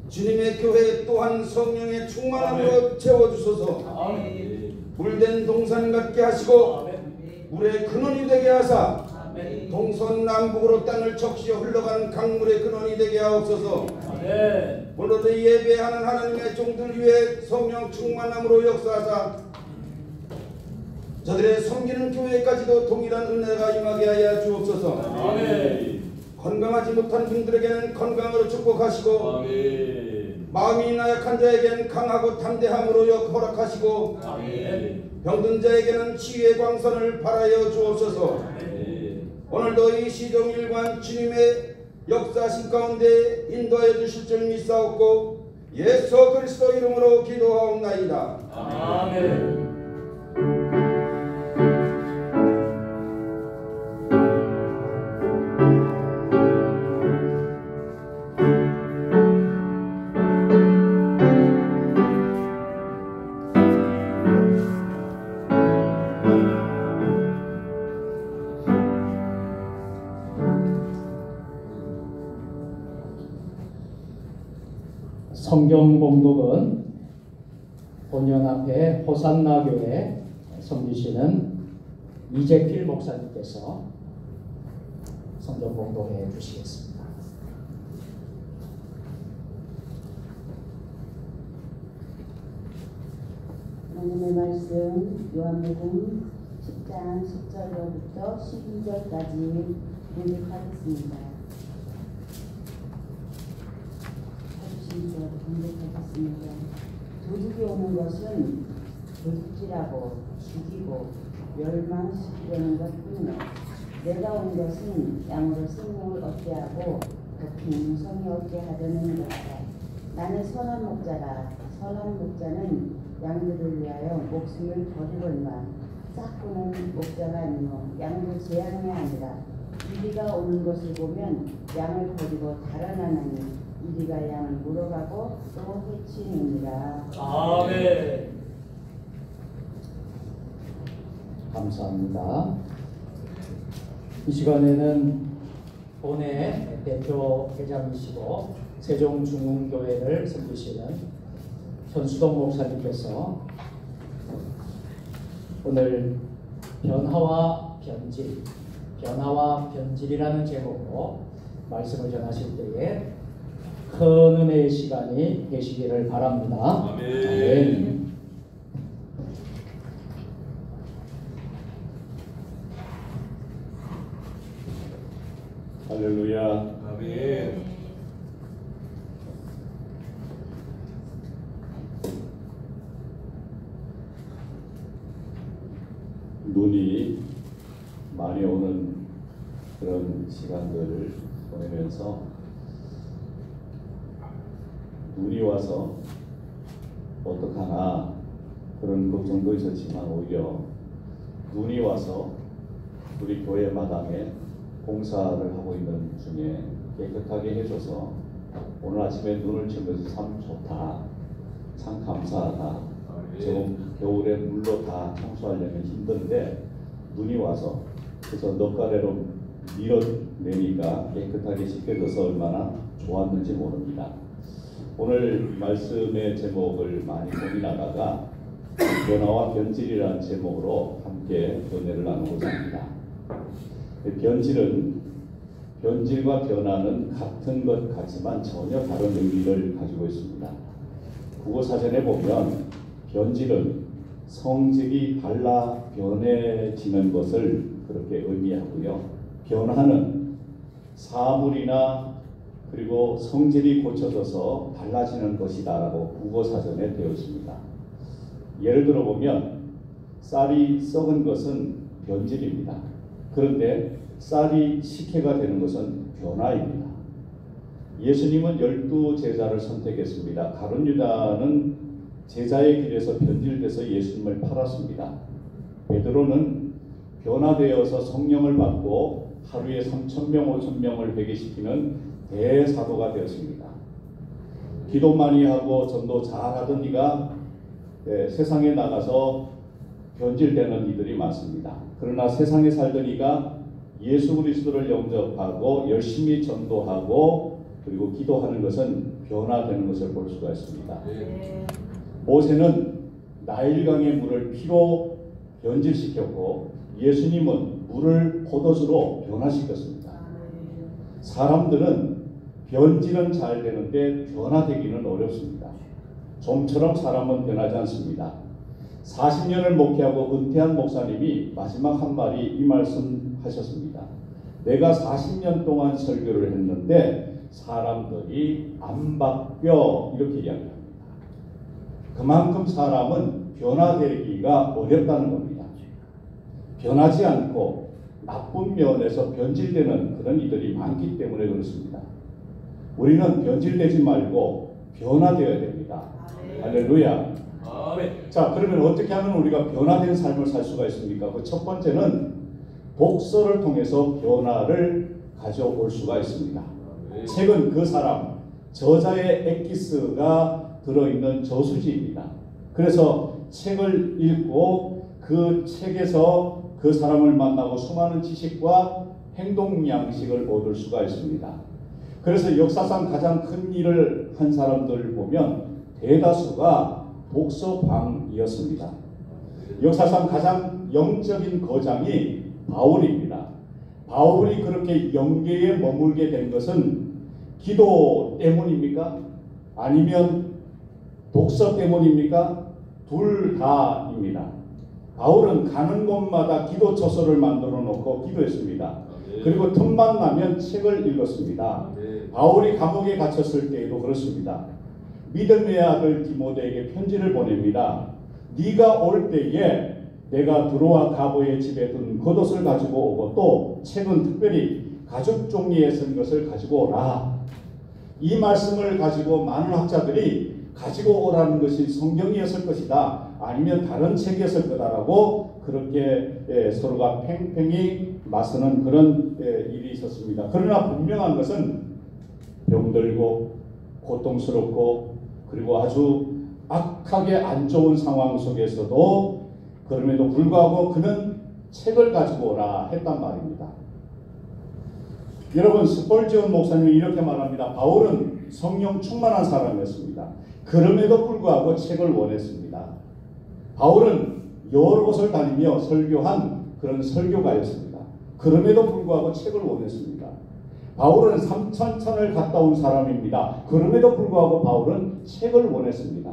주님의 교회 또한 성령의 충만함으로 채워주소서. 물된 동산 같게 하시고 물의 근원이 되게 하사 동서남북으로 땅을 적시어 흘러가는 강물의 근원이 되게 하옵소서. 오늘도 예배하는 하나님의 종들 위해 성령 충만함으로 역사하사 저들의 섬기는 교회까지도 동일한 은혜가 임하게 하여 주옵소서. 건강하지 못한 분들에게는 건강으로 축복하시고 마음이 나약한 자에게는 강하고 담대함으로 허락하시고 병든 자에게는 치유의 광선을 발하여 주옵소서. 오늘도 이 시종일관 주님의 역사하신 가운데 인도하여 주실 줄 믿사옵고 예수 그리스도 이름으로 기도하옵나이다. 아멘. 성경 봉독은 본연 앞에 호산나 교회 섬기시는 이재필 목사님께서 성경 봉독해 주시겠습니다. 하나님의 말씀 요한복음 10장 10절로부터 12절까지 공독하겠습니다. 공격하겠습니다. 도둑이 오는 것은 도둑질하고 죽이고 멸망시키려는 것뿐이요 내가 온 것은 양으로 생명을 얻게 하고 더 큰 성이 얻게 하려는 것이다. 나는 선한 목자라. 선한 목자는 양들을 위하여 목숨을 버리거니와 짝꾸는 목자가 아니며 양도 재앙이 아니라 이리가 오는 것을 보면 양을 버리고 달아나나니 이리가 양을 물어가고 또 해치느니라. 아멘. 감사합니다. 이 시간에는 본회 대표 회장이시고 세종중흥교회를 섬기시는 현수동 목사님께서 오늘 변화와 변질이라는 제목으로 말씀을 전하실 때에 큰 은혜의 시간이 되시기를 바랍니다. 아멘. 아멘. 할렐루야. 아멘. 눈이 많이 오는 그런 시간들을 보내면서 눈이 와서 어떡하나 그런 걱정도 있었지만 오히려 눈이 와서 우리 교회 마당에 공사를 하고 있는 중에 깨끗하게 해줘서 오늘 아침에 눈을 치면서 참 좋다, 참 감사하다. 지금 겨울에 물로 다 청소하려면 힘든데 눈이 와서 그래서 넉가래로 밀어내니까 깨끗하게 씻겨져서 얼마나 좋았는지 모릅니다. 오늘 말씀의 제목을 많이 고민하다가 변화와 변질이라는 제목으로 함께 은혜를 나누고자 합니다. 변질과 변화는 같은 것 같지만 전혀 다른 의미를 가지고 있습니다. 국어사전에 보면 변질은 성질이 달라 변해지는 것을 그렇게 의미하고요. 변화는 사물이나 그리고 성질이 고쳐져서 달라지는 것이다라고 국어사전에 되어 있습니다. 예를 들어 보면 쌀이 썩은 것은 변질입니다. 그런데 쌀이 식혜가 되는 것은 변화입니다. 예수님은 12제자를 선택했습니다. 가룟 유다는 제자의 길에서 변질돼서 예수님을 팔았습니다. 베드로는 변화되어서 성령을 받고 하루에 3,000명, 5,000명을 회개시키는 대사도가 되었습니다. 기도 많이 하고 전도 잘하던 이가 세상에 나가서 변질되는 이들이 많습니다. 그러나 세상에 살던 이가 예수 그리스도를 영접하고 열심히 전도하고 그리고 기도하는 것은 변화되는 것을 볼 수가 있습니다. 모세는 나일강의 물을 피로 변질시켰고 예수님은 물을 포도주로 변화시켰습니다. 사람들은 변질은 잘 되는데 변화되기는 어렵습니다. 좀처럼 사람은 변하지 않습니다. 40년을 목회하고 은퇴한 목사님이 마지막 한 말이 이 말씀 하셨습니다. 내가 40년 동안 설교를 했는데 사람들이 안 바뀌어, 이렇게 이야기합니다. 그만큼 사람은 변화되기가 어렵다는 겁니다. 변하지 않고 나쁜 면에서 변질되는 그런 이들이 많기 때문에 그렇습니다. 우리는 변질되지 말고 변화되어야 됩니다. 할렐루야. 자, 그러면 어떻게 하면 우리가 변화된 삶을 살 수가 있습니까? 그 첫 번째는 독서를 통해서 변화를 가져올 수가 있습니다. 책은 그 사람, 저자의 엑기스가 들어있는 저수지입니다. 그래서 책을 읽고 그 책에서 그 사람을 만나고 수많은 지식과 행동 양식을 얻을 수가 있습니다. 그래서 역사상 가장 큰 일을 한 사람들을 보면 대다수가 독서광이었습니다. 역사상 가장 영적인 거장이 바울입니다. 바울이 그렇게 영계에 머물게 된 것은 기도 때문입니까? 아니면 독서 때문입니까? 둘 다입니다. 바울은 가는 곳마다 기도처소를 만들어 놓고 기도했습니다. 그리고 틈만 나면 책을 읽었습니다. 바울이 감옥에 갇혔을 때에도 그렇습니다. 믿음의 아들 디모데에게 편지를 보냅니다. 네가 올 때에 내가 드로아 가보의 집에 둔 겉옷을 가지고 오고 또 책은 특별히 가죽 종이에 쓴 것을 가지고 오라. 이 말씀을 가지고 많은 학자들이 가지고 오라는 것이 성경이었을 것이다, 아니면 다른 책이었을 거다라고 그렇게 서로가 팽팽히 맞서는 그런 일이 있었습니다. 그러나 분명한 것은 병들고 고통스럽고 그리고 아주 악하게 안 좋은 상황 속에서도 그럼에도 불구하고 그는 책을 가지고 오라 했단 말입니다. 여러분, 스펄지온 목사님이 이렇게 말합니다. 바울은 성령 충만한 사람이었습니다. 그럼에도 불구하고 책을 원했습니다. 바울은 여러 곳을 다니며 설교한 그런 설교가였습니다. 그럼에도 불구하고 책을 원했습니다. 바울은 3,000천을 갔다 온 사람입니다. 그럼에도 불구하고 바울은 책을 원했습니다.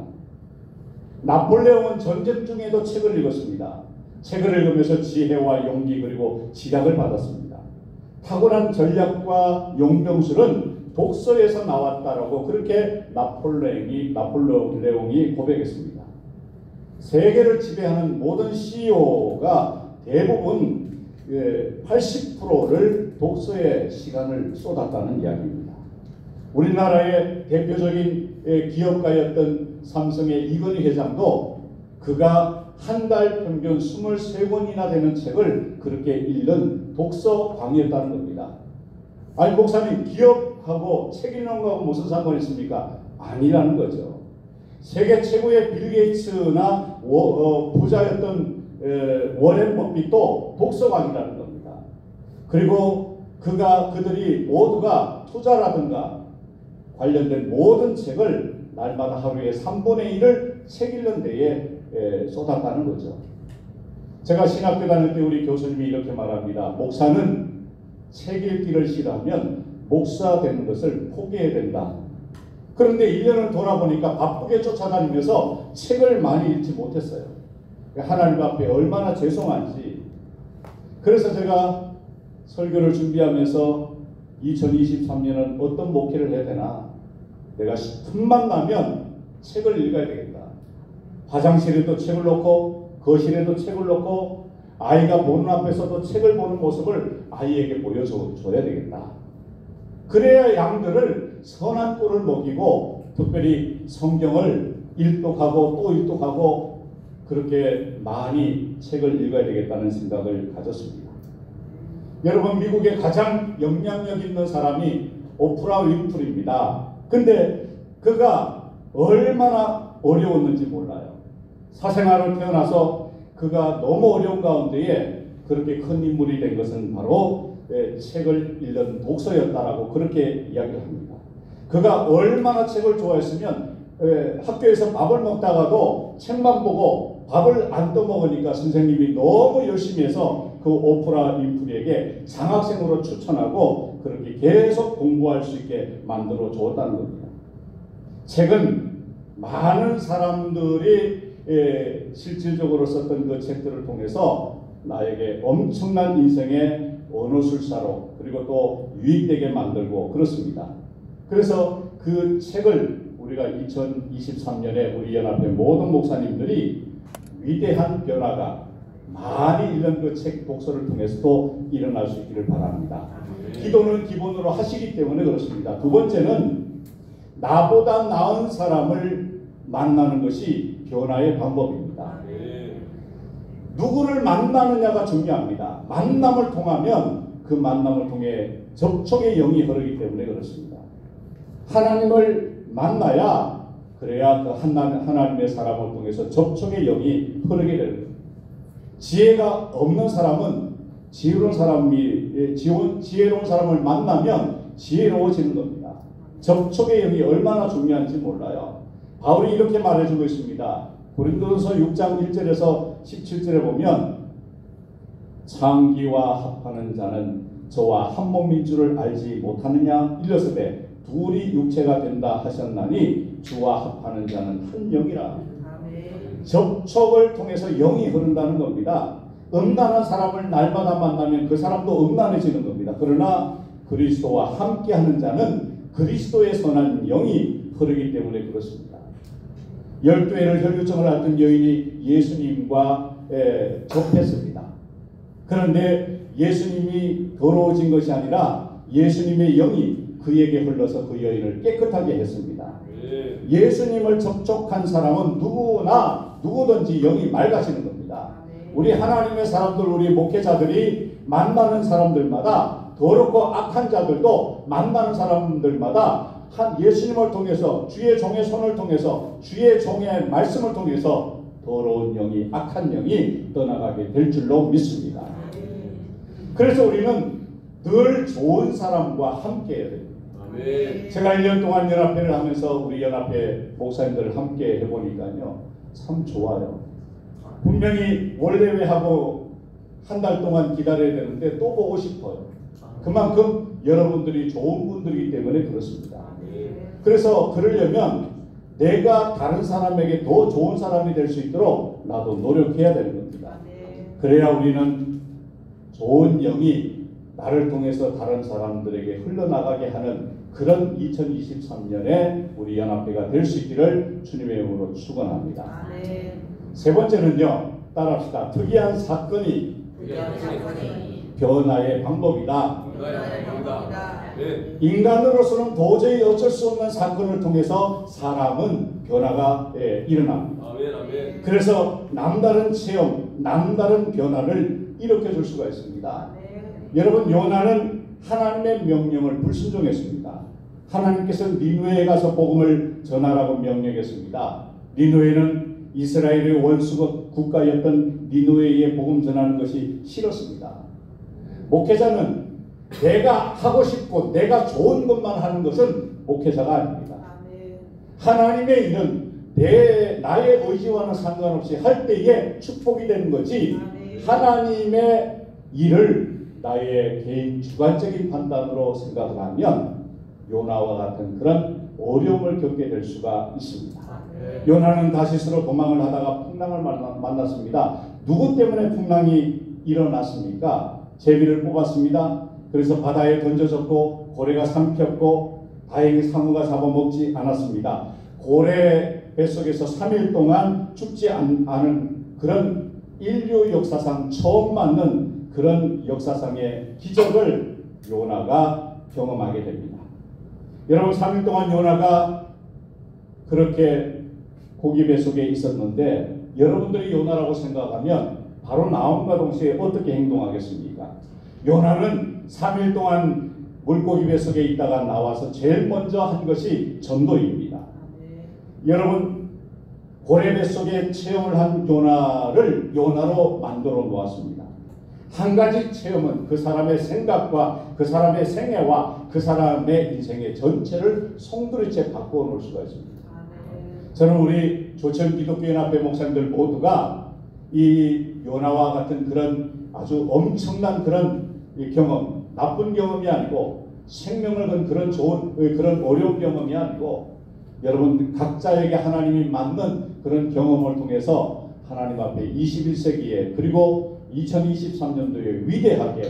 나폴레옹은 전쟁 중에도 책을 읽었습니다. 책을 읽으면서 지혜와 용기 그리고 지략을 받았습니다. 탁월한 전략과 용병술은 독서에서 나왔다라고 그렇게 나폴레옹이 고백했습니다. 세계를 지배하는 모든 CEO가 대부분 80%를 독서에 시간을 쏟았다는 이야기입니다. 우리나라의 대표적인 기업가였던 삼성의 이건희 회장도 그가 한 달 평균 23권이나 되는 책을 그렇게 읽는 독서광이었다는 겁니다. 아니 목사님, 기업하고 책 읽는 거하고 무슨 상관이 있습니까? 아니라는 거죠. 세계 최고의 빌 게이츠나 부자였던 워렌 버핏도 독서광이라는 겁니다. 그리고 그들이 모두가 투자라든가 관련된 모든 책을 날마다 하루에 3분의 1을 책 읽는 데에 쏟았다는 거죠. 제가 신학교 다닐 때 우리 교수님이 이렇게 말합니다. 목사는 책 읽기를 싫어하면 목사 되는 것을 포기해야 된다. 그런데 1년을 돌아보니까 바쁘게 쫓아다니면서 책을 많이 읽지 못했어요. 하나님 앞에 얼마나 죄송한지. 그래서 제가 설교를 준비하면서 2023년은 어떤 목회를 해야 되나, 내가 틈만 나면 책을 읽어야 되겠다. 화장실에도 책을 놓고 거실에도 책을 놓고 아이가 보는 앞에서도 책을 보는 모습을 아이에게 보여줘야 되겠다. 그래야 양들을 선한 꼴을 먹이고 특별히 성경을 일독하고 또 일독하고 그렇게 많이 책을 읽어야 되겠다는 생각을 가졌습니다. 여러분, 미국의 가장 영향력 있는 사람이 오프라 윈프리입니다. 근데 그가 얼마나 어려웠는지 몰라요. 사생활을 태어나서 그가 너무 어려운 가운데에 그렇게 큰 인물이 된 것은 바로 책을 읽는 독서였다라고 그렇게 이야기를 합니다. 그가 얼마나 책을 좋아했으면 학교에서 밥을 먹다가도 책만 보고 밥을 안 떠먹으니까 선생님이 너무 열심히 해서 그 오프라 윈프리에게 장학생으로 추천하고 그렇게 계속 공부할 수 있게 만들어 주었다는 겁니다. 책은 많은 사람들이 실질적으로 썼던 그 책들을 통해서 나에게 엄청난 인생의 언어술사로 그리고 또 유익되게 만들고 그렇습니다. 그래서 그 책을 우리가 2023년에 우리 연합회 모든 목사님들이 위대한 변화가 많이 읽은 그 책 독서를 통해서도 일어날 수 있기를 바랍니다. 기도는 기본으로 하시기 때문에 그렇습니다. 두 번째는 나보다 나은 사람을 만나는 것이 변화의 방법입니다. 누구를 만나느냐가 중요합니다. 만남을 통하면 그 만남을 통해 접촉의 영이 흐르기 때문에 그렇습니다. 하나님을 만나야 그래야 그 하나님의 사람을 통해서 접촉의 영이 흐르게 되는 겁니다. 지혜가 없는 사람은 지혜로운 사람을 만나면 지혜로워지는 겁니다. 접촉의 영이 얼마나 중요한지 몰라요. 바울이 이렇게 말해주고 있습니다. 고린도전서 6장 1절에서 17절에 보면 창기와 합하는 자는 저와 한 몸인 줄을 알지 못하느냐 일렀으되 둘이 육체가 된다 하셨나니 주와 합하는 자는 한 영이라. 접촉을 통해서 영이 흐른다는 겁니다. 음란한 사람을 날마다 만나면 그 사람도 음란해지는 겁니다. 그러나 그리스도와 함께하는 자는 그리스도의 선한 영이 흐르기 때문에 그렇습니다. 12회를 혈류증을 앓던 여인이 예수님과 접했습니다. 그런데 예수님이 더러워진 것이 아니라 예수님의 영이 그에게 흘러서 그 여인을 깨끗하게 했습니다. 예수님을 접촉한 사람은 누구든지 영이 맑아지는 겁니다. 우리 하나님의 사람들, 우리 목회자들이 만나는 사람들마다 더럽고 악한 자들도 만나는 사람들마다 예수님을 통해서 주의 종의 손을 통해서 주의 종의 말씀을 통해서 더러운 영이 악한 영이 떠나가게 될 줄로 믿습니다. 그래서 우리는 늘 좋은 사람과 함께 해야 됩니다. 제가 1년 동안 연합회를 하면서 우리 연합회 목사님들을 함께 해보니까요 참 좋아요. 분명히 원래회하고 한 달 동안 기다려야 되는데 또 보고 싶어요. 그만큼 여러분들이 좋은 분들이기 때문에 그렇습니다. 그래서 그러려면 내가 다른 사람에게 더 좋은 사람이 될 수 있도록 나도 노력해야 되는 겁니다. 그래야 우리는 좋은 영이 나를 통해서 다른 사람들에게 흘러나가게 하는 그런 2023년에 우리 연합회가 될 수 있기를 주님의 이름으로 축원합니다. 세 번째는요, 따라합시다. 특이한 사건이 변화의 방법이다. 인간으로서는 도저히 어쩔 수 없는 사건을 통해서 사람은 변화가 일어납니다. 그래서 남다른 체험, 남다른 변화를 일으켜 줄 수가 있습니다. 여러분, 요나는 하나님의 명령을 불순종했습니다. 하나님께서 니느웨에 가서 복음을 전하라고 명령했습니다. 니느웨는 이스라엘의 원수 국가였던 니느웨에 복음 전하는 것이 싫었습니다. 목회자는 내가 하고 싶고 내가 좋은 것만 하는 것은 목회자가 아닙니다. 하나님의 일은 나의 의지와는 상관없이 할 때에 축복이 되는 거지 하나님의 일을 나의 개인 주관적인 판단으로 생각을 하면 요나와 같은 그런 어려움을 겪게 될 수가 있습니다. 요나는 다시스로 도망을 하다가 풍랑을 만났습니다. 누구 때문에 풍랑이 일어났습니까? 제비를 뽑았습니다. 그래서 바다에 던져졌고 고래가 삼켰고 다행히 상어가 잡아먹지 않았습니다. 고래 뱃속에서 3일 동안 죽지 않은 그런 인류 역사상 처음 맞는 그런 역사상의 기적을 요나가 경험하게 됩니다. 여러분, 3일 동안 요나가 그렇게 고기 뱃속에 있었는데 여러분들이 요나라고 생각하면 바로 나옴과 동시에 어떻게 행동하겠습니까? 요나는 3일 동안 물고기 뱃속에 있다가 나와서 제일 먼저 한 것이 전도입니다. 여러분, 고래 뱃속에 체험을 한 요나를 요나로 만들어 놓았습니다. 한 가지 체험은 그 사람의 생각과 그 사람의 생애와 그 사람의 인생의 전체를 송두리째 바꾸어 놓을 수가 있습니다. 저는 우리 조천 기독교연합회 목사님들 모두가 이 요나와 같은 그런 아주 엄청난 그런 경험, 나쁜 경험이 아니고 생명을 건 그런 좋은 그런 어려운 경험이 아니고 여러분 각자에게 하나님이 맞는 그런 경험을 통해서 하나님 앞에 21세기에 그리고 2023년도에 위대하게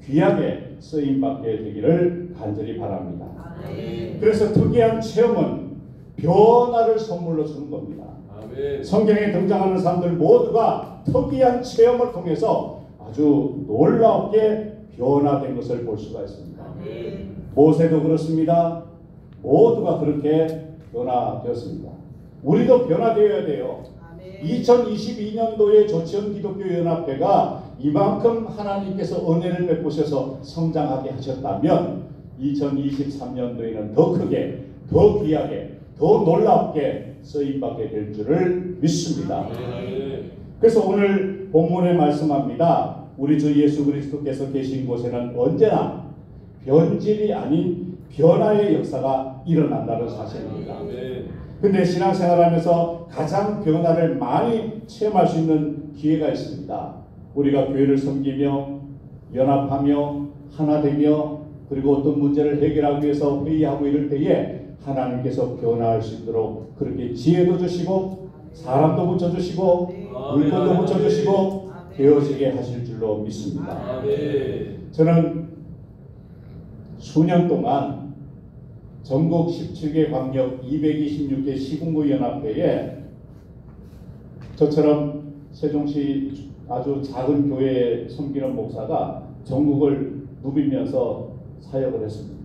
귀하게 쓰임받게 되기를 간절히 바랍니다. 그래서 특이한 체험은 변화를 선물로 주는 겁니다. 성경에 등장하는 사람들 모두가 특이한 체험을 통해서 아주 놀랍게 변화된 것을 볼 수가 있습니다. 모세도 그렇습니다. 모두가 그렇게 변화되었습니다. 우리도 변화되어야 돼요. 2022년도에 조치원 기독교연합회가 이만큼 하나님께서 은혜를 베푸셔서 성장하게 하셨다면 2023년도에는 더 크게, 더 귀하게, 더 놀랍게 쓰임받게 될 줄을 믿습니다. 그래서 오늘 본문에 말씀합니다. 우리 주 예수 그리스도께서 계신 곳에는 언제나 변질이 아닌 변화의 역사가 일어난다는 사실입니다. 근데 신앙생활하면서 가장 변화를 많이 체험할 수 있는 기회가 있습니다. 우리가 교회를 섬기며 연합하며 하나 되며 그리고 어떤 문제를 해결하기 위해서 회의하고 이럴 때에 하나님께서 변화할 수 있도록 그렇게 지혜도 주시고 사람도 붙여주시고 물건도 붙여주시고 되어지게 하실 줄로 믿습니다. 저는 수년 동안 전국 17개 광역 226개 시군구 연합회에 저처럼 세종시 아주 작은 교회에 섬기는 목사가 전국을 누비면서 사역을 했습니다.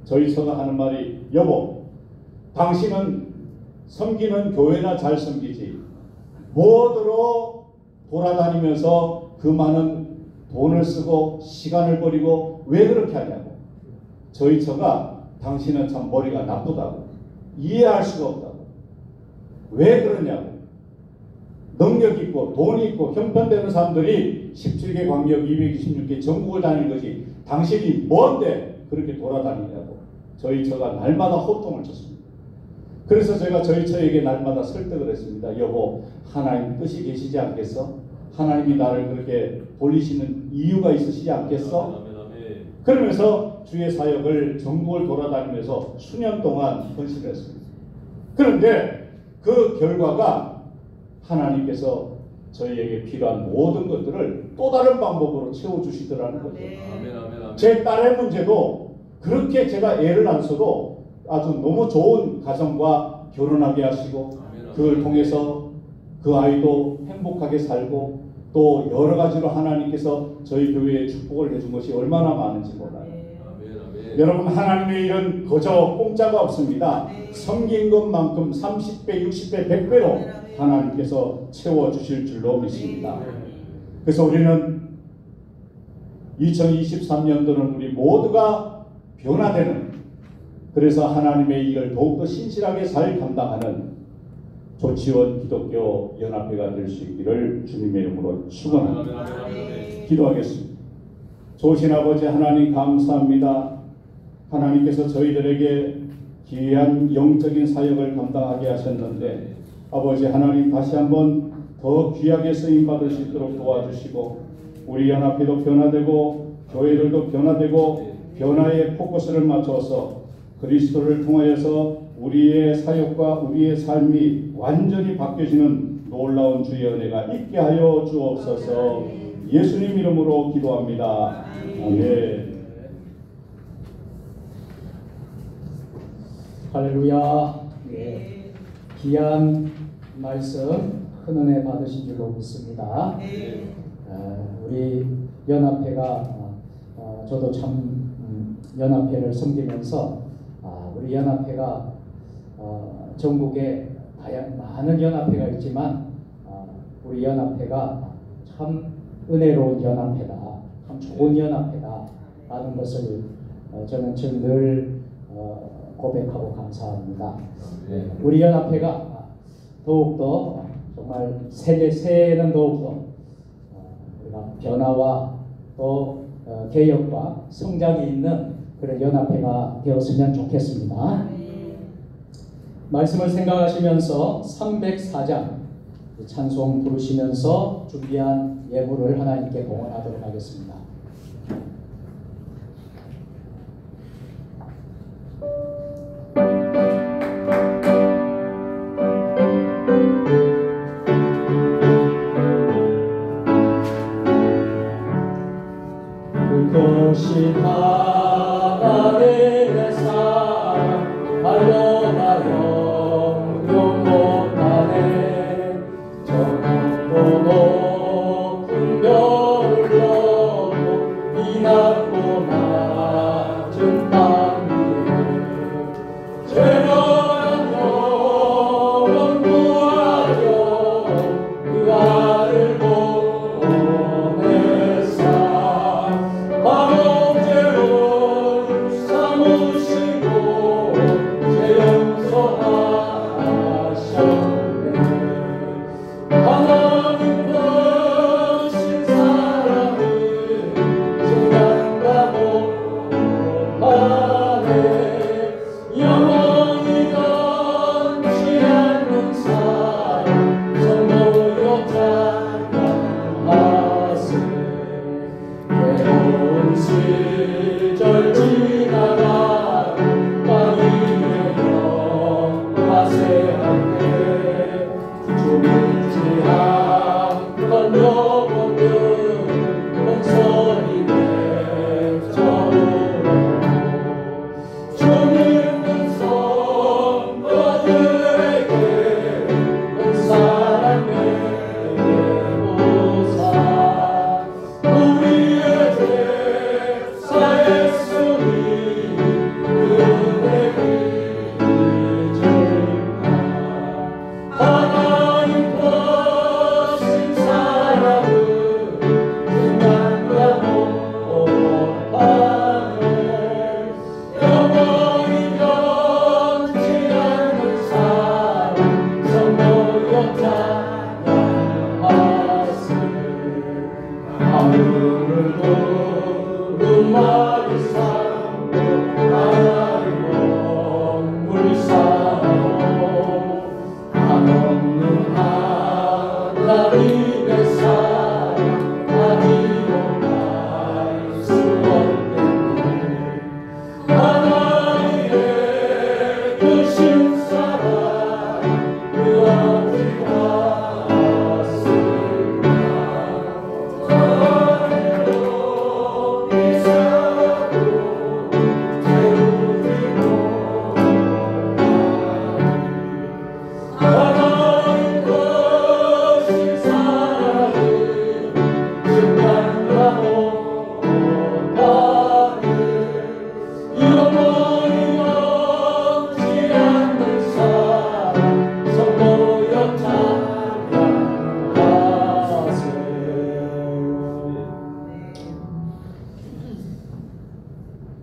저희 처가 하는 말이 여보 당신은 섬기는 교회나 잘 섬기지 뭐더러 돌아다니면서 그 많은 돈을 쓰고 시간을 버리고 왜 그렇게 하냐고. 저희 처가 당신은 참 머리가 나쁘다고 이해할 수가 없다고 왜 그러냐고. 능력 있고 돈 있고 형편되는 사람들이 17개 광역 226개 전국을 다니는 거지 당신이 뭔데 그렇게 돌아다니냐고 저희 처가 날마다 호통을 쳤습니다. 그래서 제가 저희 처에게 날마다 설득을 했습니다. 여보 하나님 뜻이 계시지 않겠어? 하나님이 나를 그렇게 돌리시는 이유가 있으시지 않겠어? 그러면서 주의 사역을 전국을 돌아다니면서 수년 동안 헌신을 했습니다. 그런데 그 결과가 하나님께서 저희에게 필요한 모든 것들을 또 다른 방법으로 채워주시더라는 거죠. 제 딸의 문제도 그렇게 제가 애를 안 써도 아주 너무 좋은 가정과 결혼하게 하시고 그걸 통해서 그 아이도 행복하게 살고 또 여러 가지로 하나님께서 저희 교회에 축복을 해준 것이 얼마나 많은지 몰라요. 여러분 하나님의 일은 거저 공짜가 없습니다. 섬긴 것만큼 30배, 60배, 100배로 하나님께서 채워주실 줄로 믿습니다. 그래서 우리는 2023년도는 우리 모두가 변화되는 그래서 하나님의 일을 더욱더 신실하게 잘 감당하는 조치원 기독교 연합회가 될 수 있기를 주님의 이름으로 축원합니다. 기도하겠습니다. 좋으신 아버지 하나님 감사합니다. 하나님께서 저희들에게 귀한 영적인 사역을 감당하게 하셨는데 아버지 하나님 다시 한번 더 귀하게 쓰임받을 수 있도록 도와주시고 우리 연합회도 변화되고 교회들도 변화되고 변화의 포커스를 맞춰서 그리스도를 통하여서 우리의 사역과 우리의 삶이 완전히 바뀌어지는 놀라운 주의 은혜가 있게 하여 주옵소서. 예수님 이름으로 기도합니다. 아멘. 할렐루야. 네. 귀한 말씀 큰 은혜 받으신 줄로 믿습니다. 우리 연합회가 저도 참 연합회를 섬기면서 우리 연합회가 전국에 많은 연합회가 있지만 우리 연합회가 참 은혜로운 연합회다, 참 좋은 연합회다 라는 것을 저는 지금 늘 고백하고 감사합니다. 우리 연합회가 더욱더 정말 새해는 더욱더 우리가 변화와 또 개혁과 성장이 있는 그런 연합회가 되었으면 좋겠습니다. 말씀을 생각하시면서 304장 찬송 부르시면서 준비한 예물을 하나님께 봉헌하도록 하겠습니다. 그것이 하나님의 사랑 발로나 영영 못하네 저 높은 별을 넘어 이 낮고 낮은 땅 위에 죄명한 영원 구하려 그 아를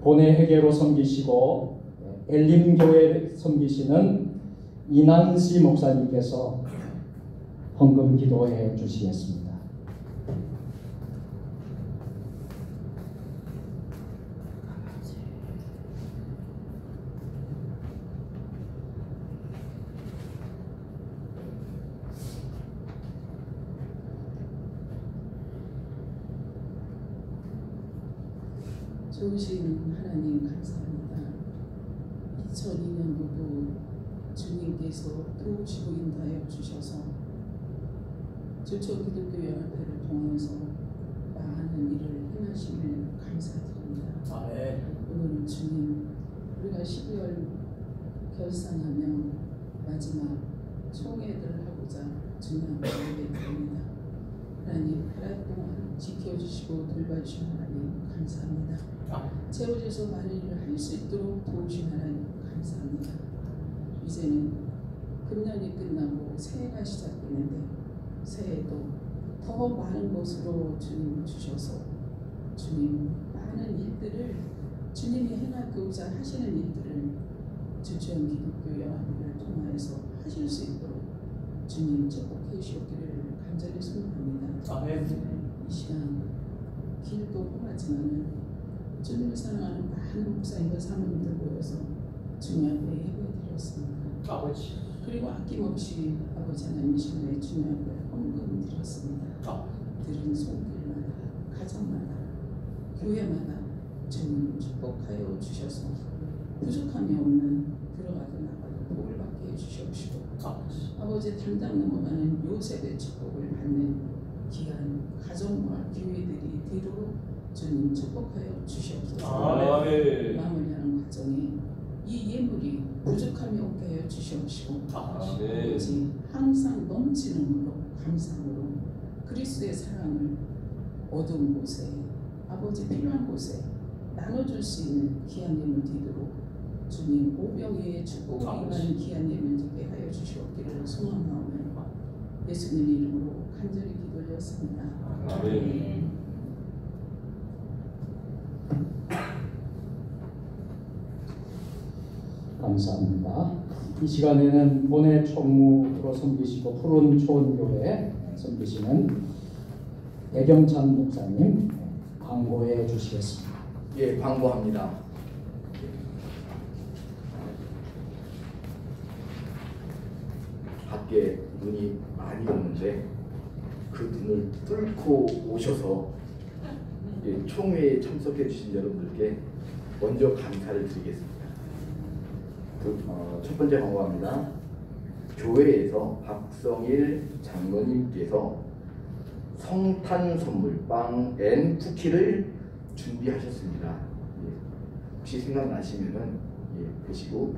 본회 회계로 섬기시고 엘림교회 섬기시는 이난시 목사님께서 헌금 기도해 주시겠습니다. 좋으신 하나님 감사합니다. 2002년도도 주님께서 도우시고 인도하여 주셔서 주초기독교연합회를 통해서 많은 일을 행하심을 감사드립니다. 오늘은 주님 우리가 12월 결산하며 마지막 총회를 하고자 주님 앞에 예배드립니다. 하나님 한 해 동안 지켜주시고 돌봐주신 하나님 감사합니다. 채워져서 많은 일을 할 수 있도록 도우신 하나님 감사합니다. 이제는 금년이 끝나고 새해가 시작되는데 새해도 더 많은 것으로 주님을 주셔서 주님 많은 일들을 주님이 행하고자 하시는 일들을 주천 기독교 연합회를 통하여서 하실 수 있도록 주님 축복해 주시기를 간절히 소원합니다. 이 시간 길 때도 뽑았지만 주님을 사랑하는 많은 목사님과 사모님들 모여서 주님 앞에 예배드렸습니다. 그리고 아낌없이 아버지 하나님 이 시간에 주님 앞에 헌금 드렸습니다. 들은 손길마다 가정마다 교회마다 주님 축복하여 주셔서 부족함이 없는 들어가도 나가도 복을 받게 해주시옵시고 아버지 담당 넘어가는 요셉의 축복을 받는 귀한 가정과 교회들이 되도록 주님 축복하여 주시옵소서. 마무리하는 과정에 이 예물이 부족함이 없게 하여 주시옵시고 아버지 항상 넘치는 으로 감사함으로 그리스도의 사랑을 어두운 곳에 아버지 필요한 곳에 나눠줄 수 있는 귀한 예물 되도록 주님 오병이의 축복을 임하는 귀한 예물 되게 하여 주시옵기를 소망하오며 예수님 이름으로 간절히 기도드렸습니다. 아멘. 감사합니다. 이 시간에는 본회 총무로 섬기시고 푸른 초원교회 섬기시는 배경찬 목사님 광고해 주시겠습니다. 예, 광고합니다. 밖에 눈이 많이 오는데 그 눈을 뚫고 오셔서 총회에 참석해 주신 여러분들께 먼저 감사를 드리겠습니다. 첫 번째 광고합니다. 교회에서 박성일 장로님께서 성탄 선물 빵 앤 쿠키를 준비하셨습니다. 혹시 생각나시면은 보시고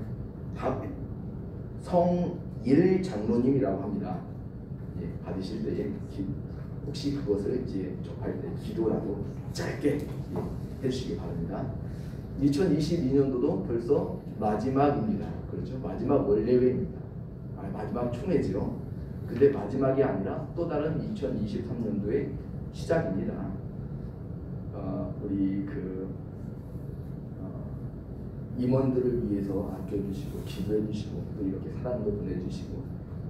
박성일 장로님이라고 합니다. 받으실 때 혹시 그것을 이제 접할 때 기도라도 짧게 해주시기 바랍니다. 2022년도도 벌써 마지막입니다. 그렇죠? 마지막 원래회입니다. 마지막 총회죠. 근데 마지막이 아니라 또 다른 2023년도의 시작입니다. 우리 임원들을 위해서 아껴주시고 기도해주시고 또 이렇게 사랑도 보내주시고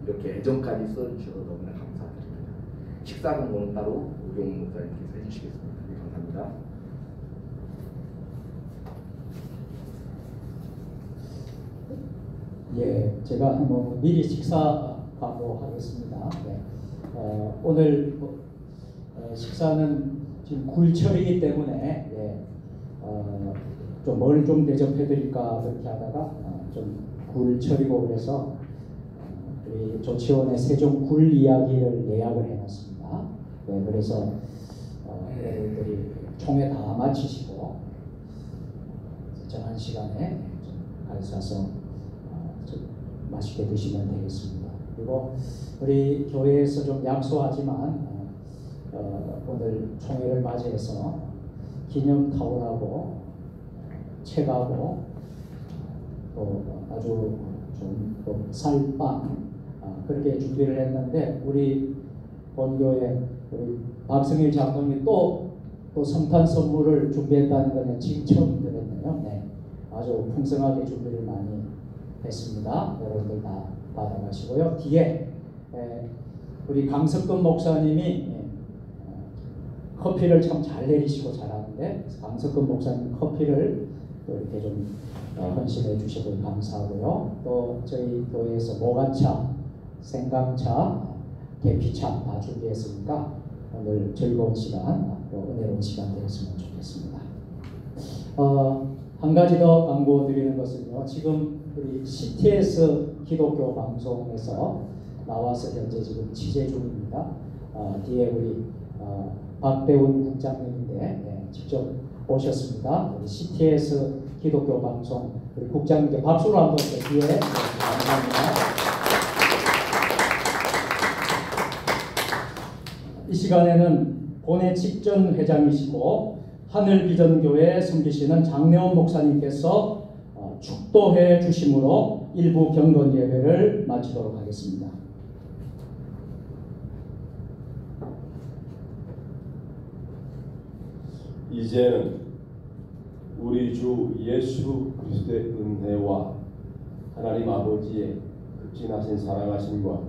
이렇게 애정까지 써주셔서 너무나 감사드립니다. 식사 공고는 따로 우경 목사님께서 해주시겠습니다. 네, 감사합니다. 예, 제가 미리 식사 광고하겠습니다. 네. 오늘 식사는 지금 굴철이기 때문에 좀 뭘 좀 대접해드릴까 그렇게 하다가 좀 굴철이고 그래서 우리 조치원의 세종 굴 이야기를 예약을 해놨습니다. 네, 그래서 여러분들이 총회 다 마치시고 정한 시간에 좀 가셔서 좀 맛있게 드시면 되겠습니다. 그리고 우리 교회에서 좀 약소하지만 오늘 총회를 맞이해서 기념 타올하고 책하고 또 아주 좀 쌀빵 그렇게 준비를 했는데 우리 본교회 우리 박성일 장로님이 또 성탄 선물을 준비했다는 거는 지금 처음 들었네요. 네, 아주 풍성하게 준비를 많이 했습니다. 여러분들 다 받아가시고요. 뒤에 우리 강석근 목사님이 커피를 참 잘 내리시고 잘하는데 강석근 목사님 커피를 또 이렇게 좀 헌신해 주셔서 감사하고요. 또 저희 교회에서 모가차, 생강차, 계피차 다 준비했으니까 오늘 즐거운 시간, 또 은혜로운 시간 되었으면 좋겠습니다. 한 가지 더 광고 드리는 것은요. 지금 우리 CTS 기독교 방송에서 나와서 현재 지금 취재 중입니다. 뒤에 우리 박대훈 국장님인데 직접 오셨습니다. 우리 CTS 기독교 방송 우리 국장님께 박수로 한번 뒤에 감사합니다. 이 시간에는 본회 직전 회장이시고 하늘비전교회 섬기시는 장래원 목사님께서 축도해 주심으로 일부 경건 예배를 마치도록 하겠습니다. 이제는 우리 주 예수 그리스도의 은혜와 하나님 아버지의 극진하신 사랑하심과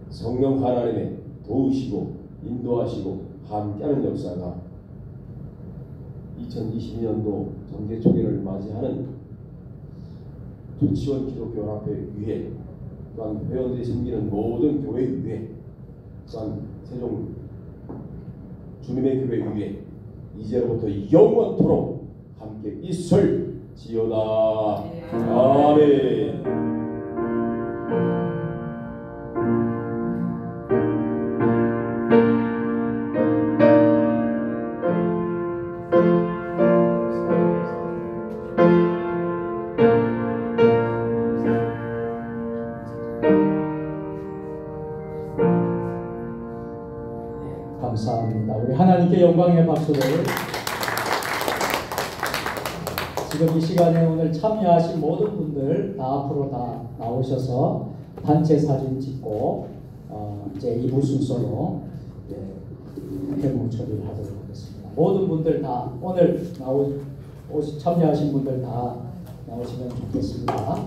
성령 하나님의 도우시고 인도하시고 함께하는 역사가 2022년도 정계 초기를 맞이하는 조치원 기독교연합회 위에, 또한 회원들이 섬기는 모든 교회 위에, 또한 세종 주님의 교회 위에 이제로부터 영원토록 함께 있을지어다. 아멘. 감사합니다. 우리 하나님께 영광의 박수를. 지금 이 시간에 오늘 참여하신 모든 분들 다 앞으로 다 나오셔서 단체 사진 찍고 이제 2부 순서로 회무 처리를 하도록 하겠습니다. 모든 분들 다 오늘 참여하신 분들 다 나오시면 좋겠습니다.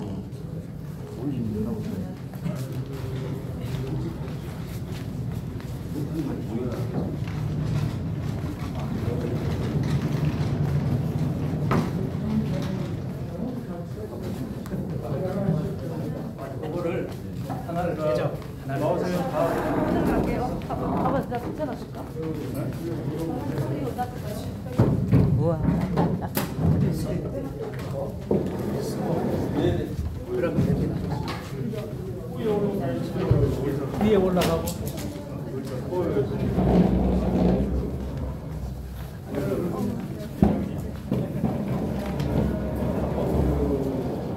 하나를 빼죠. 넣으세요. 아빠 나 괜찮았을까? 우와. 그러면 됩니다. 위에 올라가고.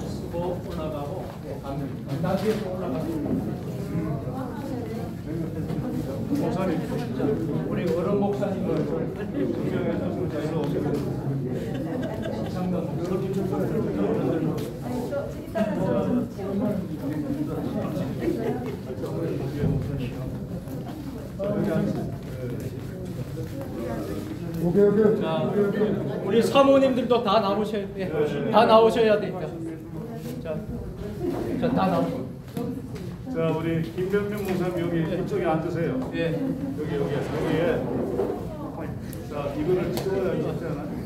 수고 올라가고. 나중에 또 올라가고. 목사님, 우리 어른 목사님을 증명해서 저희로 오시면 자, 우리 사모님들도 다 나오셔야 돼. 다 나오셔야 되니까. 자, 다 나오고. 자, 우리 김병명 목사님 여기 이쪽에 앉으세요. 예. 여기에. 자, 이거를 찍어야 되잖아.